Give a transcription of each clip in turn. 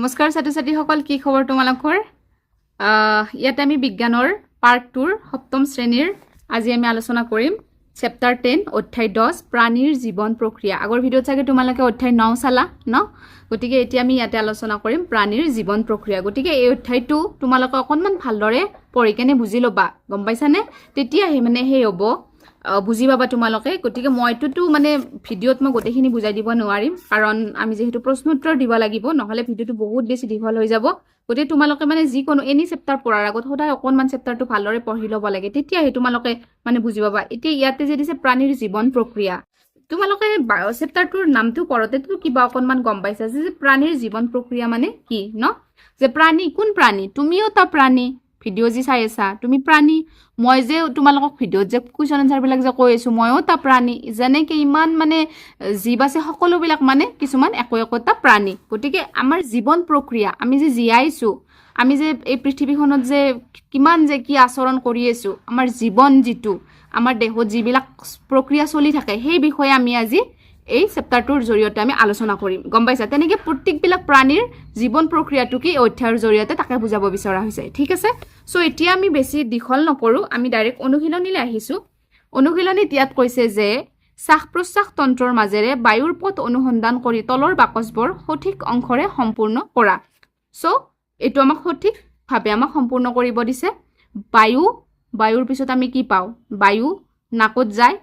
নমস্কাৰ ছাত্ৰ ছাত্ৰীসকল, কি খবৰ তোমালোকৰ? ইয়াতে আমি বিজ্ঞানৰ পাৰ্ট 2ৰ সপ্তম শ্ৰেণীৰ আজি আমি আলোচনা কৰিম চেপ্টাৰ 10 অধ্যায় 10 প্ৰাণীৰ জীৱন প্ৰক্ৰিয়া। আগৰ ভিডিঅ'ত চাগে তোমালোকে অধ্যায় 9 চালা ন? গতিকে এতিয়া আমি ইয়াতে আলোচনা কৰিম প্ৰাণীৰ জীৱন প্ৰক্ৰিয়া। গতিকে এই অধ্যায়টো তোমালোকে অকণমান ভালদৰে পঢ়ি কেনে বুজি ল'বা, গম পাইছানে? তেতিয়াহে মানে সেই হ'ব, বুজি পাবা তোমালোকে। গতিকে মইতো মানে ভিডিঅ'ত মই গোটেইখিনি বুজাই দিব নোৱাৰিম, কাৰণ আমি যেহেতু প্ৰশ্ন উত্তৰ দিব লাগিব, নহ'লে ভিডিঅ'টো বহুত বেছি দীঘল হৈ যাব। গতিকে তোমালোকে মানে যিকোনো এনি চেপ্টাৰ পঢ়াৰ আগত সদায় অকণমান চেপ্টাৰটো ভালদৰে পঢ়ি ল'ব লাগে, তেতিয়াহে তোমালোকে মানে বুজি পাবা। এতিয়া ইয়াতে যে দিছে প্ৰাণীৰ জীৱন প্ৰক্ৰিয়া, তোমালোকে চেপ্টাৰটোৰ নামটো পঢ়োঁতেতো কিবা অকণমান গম পাইছা যে প্ৰাণীৰ জীৱন প্ৰক্ৰিয়া মানে কি ন? যে প্ৰাণী, কোন প্ৰাণী? তুমিও এটা প্ৰাণী। ভিডিঅ' যি চাই আছা তুমি প্ৰাণী। মই যে তোমালোকক ভিডিঅ'ত যে কুৱেশ্যন এনচাৰবিলাক যে কৈ আছোঁ, ময়ো এটা প্ৰাণী। যেনেকৈ ইমান মানে জীৱ আছে, সকলোবিলাক মানে কিছুমান একোটা প্ৰাণী। গতিকে আমাৰ জীৱন প্ৰক্ৰিয়া, আমি যে জীয়াইছোঁ, আমি যে এই পৃথিৱীখনত যে কিমান যে কি আচৰণ কৰি আছোঁ, আমাৰ জীৱন যিটো, আমাৰ দেহত যিবিলাক প্ৰক্ৰিয়া চলি থাকে, সেই বিষয়ে আমি আজি এই চেপ্টাৰটোৰ জৰিয়তে আমি আলোচনা কৰিম, গম পাইছা? তেনেকৈ প্ৰত্যেকবিলাক প্ৰাণীৰ জীৱন প্ৰক্ৰিয়াটো কি অধ্যায়ৰ জৰিয়তে তাকে বুজাব বিচৰা হৈছে, ঠিক আছে? চ' এতিয়া আমি বেছি দীঘল নকৰোঁ, আমি ডাইৰেক্ট অনুশীলনীলৈ আহিছোঁ। অনুশীলনীত ইয়াত কৈছে যে শ্বাস প্ৰশ্বাস তন্ত্ৰৰ মাজেৰে বায়ুৰ পথ অনুসন্ধান কৰি তলৰ বাকচবোৰ সঠিক অংশৰে সম্পূৰ্ণ কৰা। চ' এইটো আমাক সঠিকভাৱে আমাক সম্পূৰ্ণ কৰিব দিছে। বায়ুৰ পিছত আমি কি পাওঁ? বায়ু নাকত যায়,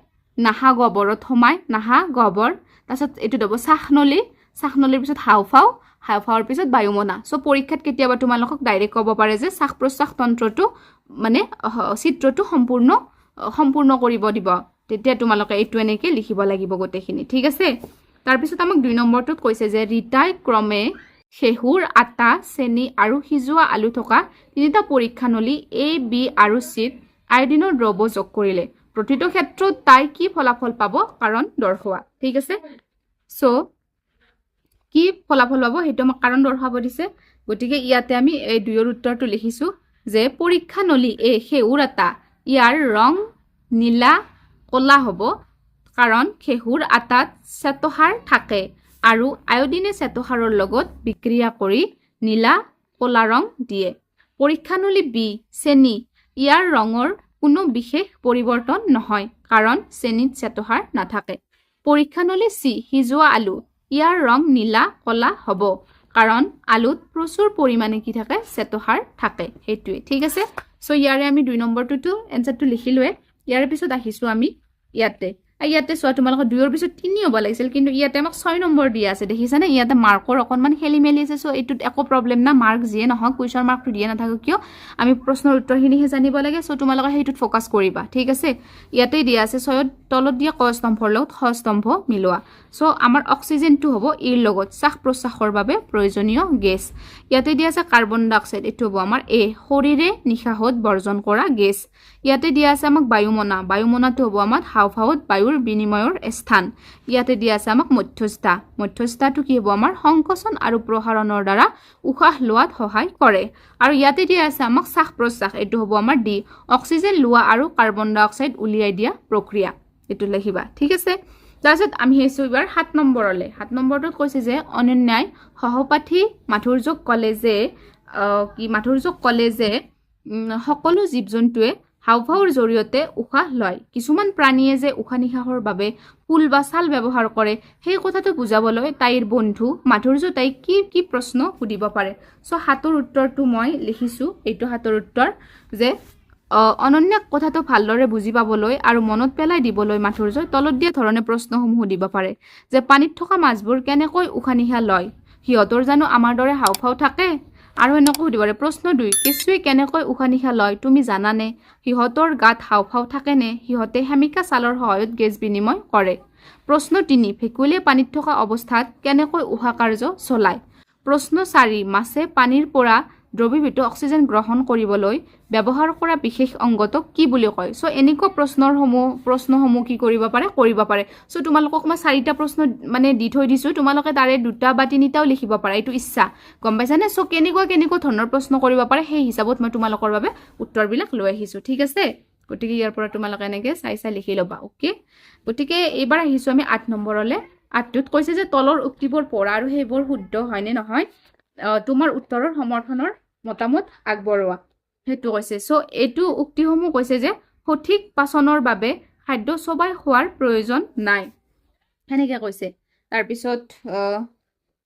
নাহা গহ্বৰত সোমায়, নাহা গহ্বৰ, তাৰপিছত এইটো হ'ব শ্বাসনলীৰ পিছত হাওঁফাওঁৰ পিছত বায়ুমনা। চ' পৰীক্ষাত কেতিয়াবা তোমালোকক ডাইৰেক্ট ক'ব পাৰে যে শ্বাস প্ৰশ্বাস তন্ত্ৰটো মানে চিত্ৰটো সম্পূৰ্ণ কৰিব দিব, তেতিয়া তোমালোকে এইটো এনেকৈ লিখিব লাগিব গোটেইখিনি, ঠিক আছে? তাৰপিছত আমাক 2 নম্বৰটোত কৈছে যে ৰীতাই ক্ৰমে ঘেঁহুৰ আটা, চেনি আৰু সিজোৱা আলু থকা 3টা পৰীক্ষা নলী A, B আৰু Cত আয়ডিনৰ দ্ৰব্য যোগ কৰিলে প্ৰতিটো ক্ষেত্ৰত তাই কি ফলাফল পাব কাৰণ দৰ্শোৱা, ঠিক আছে? চ' কি ফলাফল পাব সেইটো আমাক কাৰণ দৰ্শাব দিছে। গতিকে ইয়াতে আমি এই 2ৰ উত্তৰটো লিখিছোঁ যে পৰীক্ষা নলী A, ঘেঁহুৰ আটা, ইয়াৰ ৰং নীলা ক'লা হ'ব কাৰণ ঘেঁহুৰ আটাত শ্বেতসাৰ থাকে আৰু আয়ডিনে শ্বেতসাৰৰ লগত বিক্ৰিয়া কৰি নীলা ক'লা ৰং দিয়ে। পৰীক্ষা নলী B, চেনি, ইয়াৰ ৰঙৰ কোনো বিশেষ পৰিৱৰ্তন নহয় কাৰণ চেনিত শ্বেতসাৰ নাথাকে। পৰীক্ষা নলী C, সিজোৱা আলু, ইয়াৰ ৰং নীলা ক'লা হ'ব কাৰণ আলুত প্ৰচুৰ পৰিমাণে কি থাকে? শ্বেতসাৰ থাকে, সেইটোৱে, ঠিক আছে? চ' ইয়াৰে আমি 2 নম্বৰটোতো এনচাৰটো লিখিলোৱে। ইয়াৰ পিছত আহিছোঁ আমি ইয়াতে চোৱা, তোমালোকৰ 2ৰ পিছত 3 হ'ব লাগিছিল, কিন্তু ইয়াতে আমাক 6 নম্বৰ দিয়া আছে, দেখিছানে? ইয়াতে মাৰ্কৰ অকণমান খেলি মেলি আছে। চ' এইটোত একো প্ৰব্লেম না, মাৰ্ক যিয়ে নহওক, কুৱেশ্যন মাৰ্কটো দিয়ে নাথাকক কিয়, আমি প্ৰশ্নৰ উত্তৰখিনিহে জানিব লাগে। চ' তোমালোকে সেইটোত ফ'কাছ কৰিবা, ঠিক আছে? ইয়াতেই দিয়া আছে 6ত তলত দিয়া ক স্তম্ভৰ লগত খ স্তম্ভ মিলোৱা। চ' আমাৰ অক্সিজেনটো হ'ব ইৰ লগত শ্বাস প্ৰশ্বাসৰ বাবে প্ৰয়োজনীয় গেছ। ইয়াতে দিয়া আছে কাৰ্বন ডাই অক্সাইড, এইটো হ'ব আমাৰ A, শৰীৰে নিশাহত বৰ্জন কৰা গেছ। ইয়াতে দিয়া আছে আমাক বায়ুমনাটো হ'ব আমাৰ হাওঁফাওঁত বায়ুৰ বিনিময়ৰ স্থান। ইয়াতে দিয়া আছে আমাক মধ্যস্থতাটো কি হ'ব? আমাৰ সংকোচন আৰু প্ৰসাৰণৰ দ্বাৰা উশাহ লোৱাত সহায় কৰে। আৰু ইয়াতে দিয়া আছে আমাক শ্বাস প্ৰশ্বাস, এইটো হ'ব আমাৰ D, অক্সিজেন লোৱা আৰু কাৰ্বন ডাই অক্সাইড উলিয়াই দিয়া প্ৰক্ৰিয়া, এইটো লিখিবা, ঠিক আছে? তাৰপিছত আমি আহিছোঁ এইবাৰ 7 নম্বৰলৈ। 7 নম্বৰটোত কৈছে যে অনন্যাই সহপাঠী মাধুৰ্যক ক'লে যে সকলো জীৱ জন্তুৱে হাওঁফাওঁৰ জৰিয়তে উশাহ লয়। কিছুমান প্ৰাণীয়ে যে উশাহ নিশাহৰ বাবে ফুল বা ছাল ব্যৱহাৰ কৰে, সেই কথাটো বুজাবলৈ তাইৰ বন্ধু মাধুৰ্য তাইক কি প্ৰশ্ন সুধিব পাৰে। চ' 7ৰ উত্তৰটো মই লিখিছোঁ, এইটো 7ৰ উত্তৰ যে অনন্যাক কথাটো ভালদৰে বুজি পাবলৈ আৰু মনত পেলাই দিবলৈ মাধুৰ্যই তলত দিয়া ধৰণে প্ৰশ্নসমূহ সুধিব পাৰে যে পানীত থকা মাছবোৰ কেনেকৈ উশাহ নিশাহ লয়? সিহঁতৰ জানো আমাৰ দৰে হাওঁফাওঁ থাকে? আৰু এনেকৈ সুধিব পাৰে। প্ৰশ্ন 2, কেঁচুৱে কেনেকৈ উশাহ নিশাহ লয় তুমি জানানে? সিহঁতৰ গাত হাওঁফাওঁ থাকেনে? সিহঁতে সেমিকা ছালৰ সহায়ত গেছ বিনিময় কৰে। প্ৰশ্ন 3, ভেকুলীয়ে পানীত থকা অৱস্থাত কেনেকৈ উশাহ কাৰ্য চলায়? প্ৰশ্ন 4, মাছে পানীৰ পৰা দ্ৰৱীভূত অক্সিজেন গ্ৰহণ কৰিবলৈ ব্যৱহাৰ কৰা বিশেষ অংগটোক কি বুলি কয়? চ' এনেকুৱা প্ৰশ্নসমূহ কি কৰিব পাৰে? চ' তোমালোকক মই 4টা প্ৰশ্ন মানে দি থৈ দিছোঁ, তোমালোকে তাৰে 2টা বা 3টাও লিখিব পাৰা, এইটো ইচ্ছা, গম পাইছানে? চ' কেনেকুৱা ধৰণৰ প্ৰশ্ন কৰিব পাৰে সেই হিচাপত মই তোমালোকৰ বাবে উত্তৰবিলাক লৈ আহিছোঁ, ঠিক আছে? গতিকে ইয়াৰ পৰা তোমালোকে এনেকৈ চাই লিখি ল'বা, অ'কে? গতিকে এইবাৰ আহিছোঁ আমি 8 নম্বৰলৈ। 8টোত কৈছে যে তলৰ উক্তিবোৰ পঢ়া আৰু সেইবোৰ শুদ্ধ হয়নে নহয় তোমাৰ উত্তৰৰ সমৰ্থনৰ মতামত আগবঢ়োৱা সেইটো কৈছে চ' এইটো উক্তিসমূহ কৈছে যে সঠিক পাচনৰ বাবে খাদ্য চবাই খোৱাৰ প্ৰয়োজন নাই সেনেকে কৈছে তাৰপিছত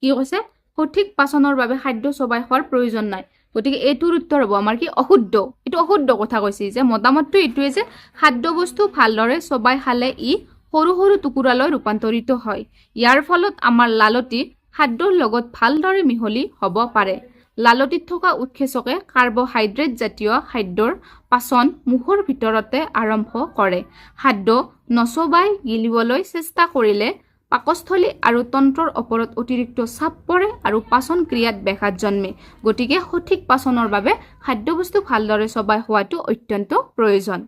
কি কৈছে সঠিক পাচনৰ বাবে খাদ্য চবাই খোৱাৰ প্ৰয়োজন নাই গতিকে এইটোৰ উত্তৰ হ'ব আমাৰ কি অশুদ্ধ এইটো অশুদ্ধ কথা কৈছে যে মতামতটো এইটোৱে যে খাদ্য বস্তু ভালদৰে চবাই খালে ই সৰু সৰু টুকুৰালৈ ৰূপান্তৰিত হয় ইয়াৰ ফলত আমাৰ লালতি খাদ্যৰ লগত ভালদৰে মিহলি হ'ব পাৰে লালতিত থকা উৎসেচকে কাৰ্বহাইড্ৰেট জাতীয় খাদ্যৰ পাচন মুখৰ ভিতৰতে আৰম্ভ কৰে খাদ্য নচবাই গিলিবলৈ চেষ্টা কৰিলে পাকস্থলী আৰু তন্ত্ৰৰ ওপৰত অতিৰিক্ত চাপ পৰে আৰু পাচন ক্ৰিয়াত ব্যাঘাত জন্মে গতিকে সঠিক পাচনৰ বাবে খাদ্যবস্তু ভালদৰে চবাই খোৱাটো অত্যন্ত প্ৰয়োজন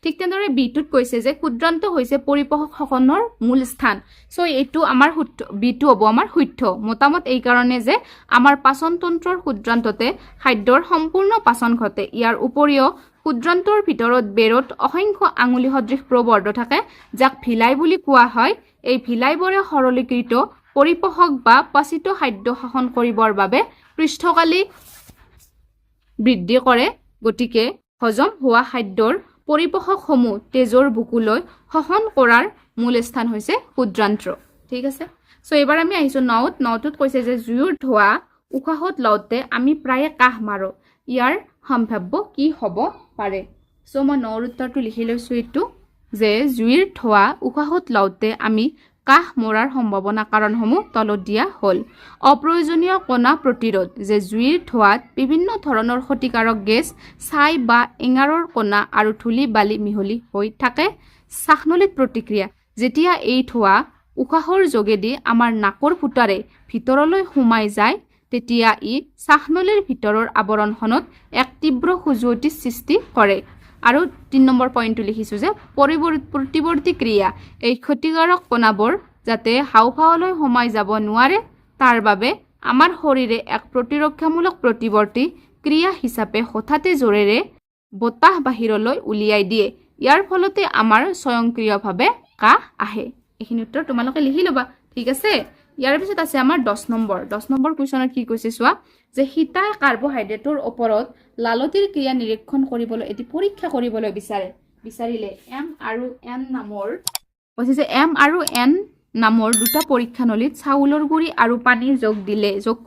ঠিক তেনেদৰে বিটোত কৈছে যে ক্ষুদ্ৰান্ত হৈছে পৰিপোষকসকলৰ মূল স্থান চ' এইটো আমাৰ বিটো হ'ব আমাৰ শুদ্ধ মতামত এই কাৰণে যে আমাৰ পাচন তন্ত্ৰৰ ক্ষুদ্ৰান্ততে খাদ্যৰ সম্পূৰ্ণ পাচন ঘটে ইয়াৰ উপৰিও ক্ষুদ্ৰান্তৰ ভিতৰত বেৰত অসংখ্য আঙুলি সদৃশ প্ৰবৰ্ধ থাকে যাক ভিলাই বুলি কোৱা হয় এই ভিলাইবোৰে সৰলীকৃত পৰিপোষক বা পাচিত খাদ্য শাসন কৰিবৰ বাবে পৃষ্ঠকালি বৃদ্ধি কৰে গতিকে হজম হোৱা খাদ্যৰ পৰিপোষকসমূহ তেজৰ বুকুলৈ শোষণ কৰাৰ মূল স্থান হৈছে ক্ষুদ্ৰান্ত ঠিক আছে চ' এইবাৰ আমি আহিছোঁ নটোত কৈছে যে জুইৰ ধোঁৱা উশাহত লওঁতে আমি প্ৰায়ে কাহ মাৰো ইয়াৰ সম্ভাৱ্য কি হ'ব পাৰে চ' মই নৰ উত্তৰটো লিখি লৈছোঁ এইটো যে জুইৰ ধোঁৱা উশাহত লওঁতে আমি কাহ মৰাৰ সম্ভাৱনা কাৰণসমূহ তলত দিয়া হ'ল অপ্ৰয়োজনীয় কণা প্ৰতিৰোধ যে জুইৰ ধোঁৱাত বিভিন্ন ধৰণৰ ক্ষতিকাৰক গেছ ছাই বা এঙাৰৰ কণা আৰু ধূলি বালি মিহলি হৈ থাকে শ্বাসনলীত প্ৰতিক্ৰিয়া যেতিয়া এই ধোঁৱা উশাহৰ যোগেদি আমাৰ নাকৰ ফুটাৰে ভিতৰলৈ সোমাই যায় তেতিয়া ই শ্বাসনলীৰ ভিতৰৰ আৱৰণখনত এক তীব্ৰ খজুৱতিৰ সৃষ্টি কৰে আৰু 3 নম্বৰ পইণ্টটো লিখিছোঁ যে প্ৰতিৱৰ্তী ক্ৰিয়া এই ক্ষতিকাৰক কণাবোৰ যাতে হাওঁফাওঁলৈ সোমাই যাব নোৱাৰে তাৰ বাবে আমাৰ শৰীৰে এক প্ৰতিৰক্ষামূলক প্ৰতিৱৰ্তী ক্ৰিয়া হিচাপে হঠাতে জোৰেৰে বতাহ বাহিৰলৈ উলিয়াই দিয়ে ইয়াৰ ফলতে আমাৰ স্বয়ংক্ৰিয়ভাৱে কাহ আহে এইখিনি উত্তৰ তোমালোকে লিখি ল'বা ঠিক আছে ইয়াৰ পিছত আছে আমাৰ 10 নম্বৰ কুৱেশ্যনত কি কৈছে চোৱা যে হিতাই কাৰ্বহাইড্ৰেটৰ ওপৰত লালতিৰ ক্ৰিয়া নিৰীক্ষণ কৰিবলৈ এটি পৰীক্ষা কৰিবলৈ বিচাৰিলে এম আৰু এন নামৰ কৈছে যে এম আৰু এন নামৰ দুটা পৰীক্ষানলীত চাউলৰ গুড়ি আৰু পানী যোগ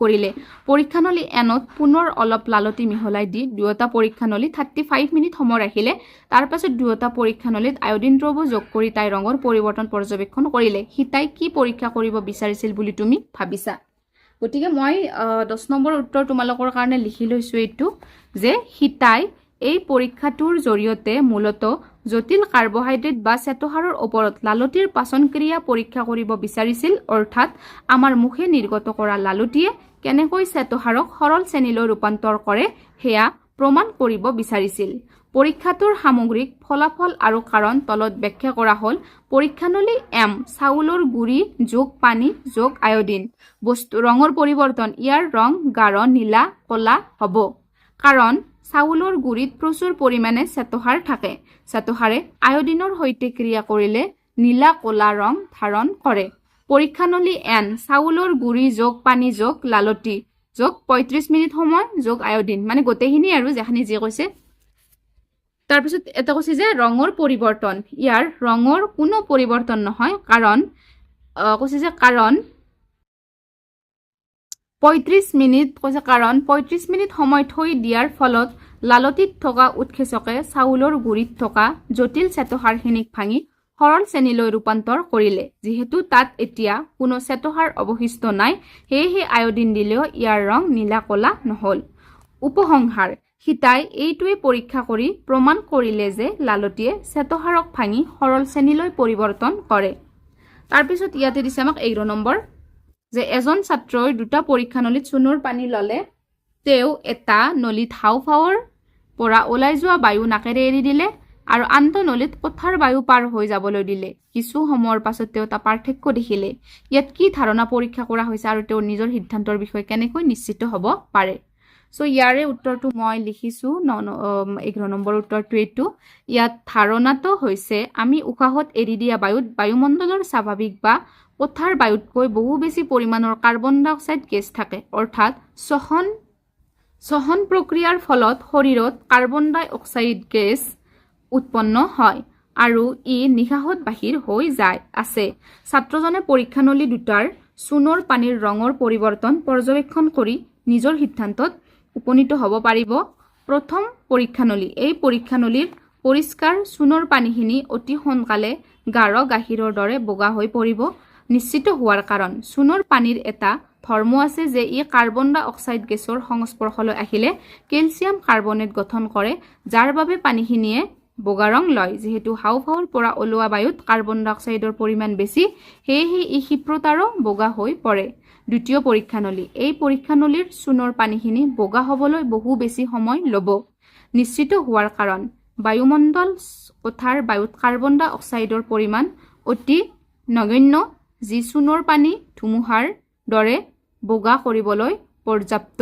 কৰিলে পৰীক্ষানলী এনত পুনৰ অলপ লালতি মিহলাই দি দুয়োটা পৰীক্ষানলীত 35 মিনিট সময় ৰাখিলে তাৰ পাছত দুয়োটা পৰীক্ষানলীত আয়োডিন দ্ৰব্য যোগ কৰি তাই ৰঙৰ পৰিৱৰ্তন পৰ্যবেক্ষণ কৰিলে হিতাই কি পৰীক্ষা কৰিব বিচাৰিছিল বুলি তুমি ভাবিছা গতিকে মই 10 নম্বৰ উত্তৰ তোমালোকৰ কাৰণে লিখি লৈছোঁ এইটো যে হিতাই এই পৰীক্ষাটোৰ জৰিয়তে মূলতঃ জটিল কাৰ্বহাইড্ৰেট বা চেতসাৰৰ ওপৰত লালতিৰ পাচন ক্ৰিয়া পৰীক্ষা কৰিব বিচাৰিছিল অৰ্থাৎ আমাৰ মুখে নিৰ্গত কৰা লালতিয়ে কেনেকৈ চেতসাৰক সৰল শ্ৰেণীলৈ ৰূপান্তৰ কৰে সেয়া প্ৰমাণ কৰিব বিচাৰিছিল পৰীক্ষাটোৰ সামগ্ৰিক ফলাফল আৰু কাৰণ তলত ব্যাখ্যা কৰা হ'ল পৰীক্ষানলী এম চাউলৰ গুড়ি যোগ পানী যোগ আয়োডিন বস্তু ৰঙৰ পৰিৱৰ্তন ইয়াৰ ৰং গাঢ় নীলা ক'লা হ'ব কাৰণ চাউলৰ গুড়িত প্ৰচুৰ পৰিমাণে চেতসাৰ থাকে চেতসাৰে আয়োডিনৰ সৈতে ক্ৰিয়া কৰিলে নীলা ক'লা ৰং ধাৰণ কৰে পৰীক্ষানলী এন চাউলৰ গুড়ি যোগ পানী যোগ লালতি যোগ 35 মিনিট সময় যোগ আয়োডিন মানে গোটেইখিনি আৰু যেখানি যি কৈছে তাৰপিছত এটা কৈছে যে ৰঙৰ পৰিৱৰ্তন ইয়াৰ ৰঙৰ কোনো পৰিৱৰ্তন নহয় কাৰণ কৈছে যে কাৰণ 35 মিনিট কৈছে কাৰণ 35 মিনিট সময় থৈ দিয়াৰ ফলত লালতিত থকা উৎসেচকে চাউলৰ গুড়িত থকা জটিল চেতসাৰখিনিক ভাঙি সৰল শ্ৰেণীলৈ ৰূপান্তৰ কৰিলে যিহেতু তাত এতিয়া কোনো চেতসাৰ অৱশিষ্ট নাই সেয়েহে আয়োডিন দিলেও ইয়াৰ ৰং নীলা ক'লা নহল উপসংহাৰ হিতাই এইটোৱে পৰীক্ষা কৰি প্ৰমাণ কৰিলে যে লালতিয়ে চেতসাৰক ভাঙি সৰল শ্ৰেণীলৈ পৰিৱৰ্তন কৰে তাৰপিছত ইয়াতে দিছে আমাক 11 নম্বৰ যে এজন ছাত্ৰই দুটা পৰীক্ষানলীত চূণৰ পানী ল'লে তেওঁ এটা নলীত হাওঁফাওঁৰ পৰা ওলাই যোৱা বায়ু নাকেৰে এৰি দিলে আৰু আনটো নলীত পথাৰ বায়ু পাৰ হৈ যাবলৈ দিলে কিছু সময়ৰ পাছত তেওঁ এটা পাৰ্থক্য দেখিলে ইয়াত কি ধাৰণা পৰীক্ষা কৰা হৈছে আৰু তেওঁৰ নিজৰ সিদ্ধান্তৰ বিষয়ে কেনেকৈ নিশ্চিত হ'ব পাৰে সো ইয়াৰে উত্তৰটো মই লিখিছোঁ 11 নম্বৰ উত্তৰটো এইটো ইয়াত ধাৰণাটো হৈছে আমি উশাহত এৰি দিয়া বায়ুত বায়ুমণ্ডলৰ স্বাভাৱিক বা কোঠাৰ বায়ুতকৈ বহু বেছি পৰিমাণৰ কাৰ্বন ডাই অক্সাইড গেছ থাকে অৰ্থাৎ শ্বসন প্ৰক্ৰিয়াৰ ফলত শৰীৰত কাৰ্বন ডাই অক্সাইড গেছ উৎপন্ন হয় আৰু ই নিশাহত বাহিৰ হৈ যায় আছে ছাত্ৰজনে পৰীক্ষানলী দুটাৰ চূণৰ পানীৰ ৰঙৰ পৰিৱৰ্তন পৰ্যবেক্ষণ কৰি নিজৰ সিদ্ধান্তত উপনীত হ'ব পাৰিব প্ৰথম পৰীক্ষানলী এই পৰীক্ষানলীৰ পৰিষ্কাৰ চূণৰ পানীখিনি অতি সোনকালে গাঢ় গাখীৰৰ দৰে বগা হৈ পৰিব নিশ্চিত হোৱাৰ কাৰণ চূণৰ পানীৰ এটা ধৰ্ম আছে যে ই কাৰ্বন ডাই অক্সাইড গেছৰ সংস্পৰ্শলৈ আহিলে কেলছিয়াম কাৰ্বনেট গঠন কৰে যাৰ বাবে পানীখিনিয়ে বগা ৰং লয় যেহেতু হাওঁফাওঁৰ পৰা ওলোৱা বায়ুত কাৰ্বন ডাই অক্সাইডৰ পৰিমাণ বেছি সেয়েহে ই ক্ষিপ্ৰতাৰো বগা হৈ পৰে দ্বিতীয় পৰীক্ষানলী এই পৰীক্ষানলীৰ চূণৰ পানীখিনি বগা হ'বলৈ বহু বেছি সময় ল'ব নিশ্চিত হোৱাৰ কাৰণ বায়ুমণ্ডল কোঠাৰ বায়ুত কাৰ্বন ডাই অক্সাইডৰ পৰিমাণ অতি নগণ্য যি চূণৰ পানী ধুমুহাৰ দৰে বগা কৰিবলৈ পৰ্যাপ্ত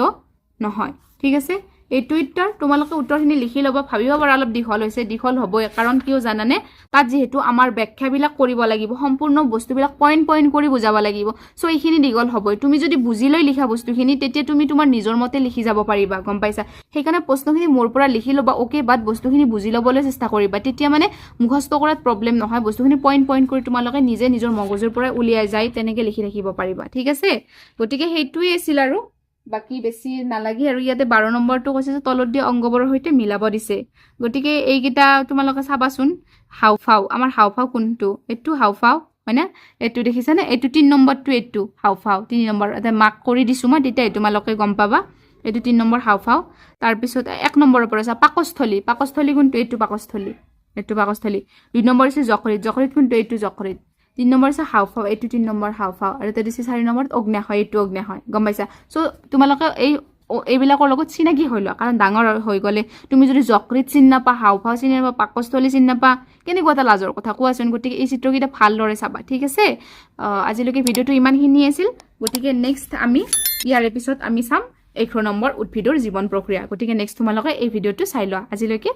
নহয় ঠিক আছে এইটো উত্তৰ তোমালোকে উত্তৰখিনি লিখি ল'ব ভাবিব পাৰা অলপ দীঘল হৈছে দীঘল হ'বই কাৰণ কিয় জানানে তাত যেহেতু আমাৰ ব্যাখ্যাবিলাক কৰিব লাগিব সম্পূৰ্ণ বস্তুবিলাক পইণ্ট কৰি বুজাব লাগিব সো এইখিনি দীঘল হ'বই তুমি যদি বুজি লৈ লিখা বস্তুখিনি তেতিয়া তুমি তোমাৰ নিজৰ মতে লিখি যাব পাৰিবা গম পাইছা সেইকাৰণে প্ৰশ্নখিনি মোৰ পৰা লিখি ল'বা ওকে বাট বস্তুখিনি বুজি ল'বলৈ চেষ্টা কৰিবা তেতিয়া মানে মুখস্থ কৰাত প্ৰব্লেম নহয় বস্তুখিনি পইণ্ট কৰি তোমালোকে নিজে নিজৰ মগজুৰ পৰা উলিয়াই যায় তেনেকৈ লিখি ৰাখিব পাৰিবা ঠিক আছে গতিকে সেইটোৱেই আছিল আৰু বাকি বেছি নালাগি আৰু ইয়াতে 12 নম্বৰটো কৈছে যে তলত দিয়া অংগবোৰৰ সৈতে মিলাব দিছে গতিকে এইকেইটা তোমালোকে চাবাচোন হাওঁফাওঁ আমাৰ হাওঁফাওঁ কোনটো এইটো হাওঁফাওঁ হয়নে এইটো দেখিছানে এইটো 3 নম্বৰটো এইটো হাওঁফাওঁ 3 নম্বৰ এটা মাৰ্ক কৰি দিছোঁ মই তেতিয়া তোমালোকে গম পাবা এইটো 3 নম্বৰ হাওঁফাওঁ তাৰপিছত 1 নম্বৰৰ পৰা চা পাকস্থলী কোনটো এইটো পাকস্থলী 2 নম্বৰ আছে যকৃত কোনটো এইটো যকৃত 3 নম্বৰ আছে হাওঁফাওঁ এইটো 3 নম্বৰ হাওঁফাওঁ আৰু এটা দিছে 4 নম্বৰত অগ্ন্যাশয় এইটো অগ্ন্যাশয় গম পাইছা সো তোমালোকে এইবিলাকৰ লগত চিনাকি হৈ লোৱা কাৰণ ডাঙৰ হৈ গ'লে তুমি যদি যকৃত চিনি নাপা হাওঁফাওঁ চিনি নাপা পাকস্থলী চিনি নাপা কেনেকুৱা এটা লাজৰ কথা কোৱাচোন গতিকে এই চিত্ৰকেইটা ভালদৰে চাবা ঠিক আছে আজিলৈকে ভিডিঅ'টো ইমানখিনি আছিল গতিকে নেক্সট আমি ইয়াৰ পিছত আমি চাম 11 নম্বৰ উদ্ভিদৰ জীৱন প্ৰক্ৰিয়া গতিকে নেক্সট তোমালোকে এই ভিডিঅ'টো চাই লোৱা আজিলৈকে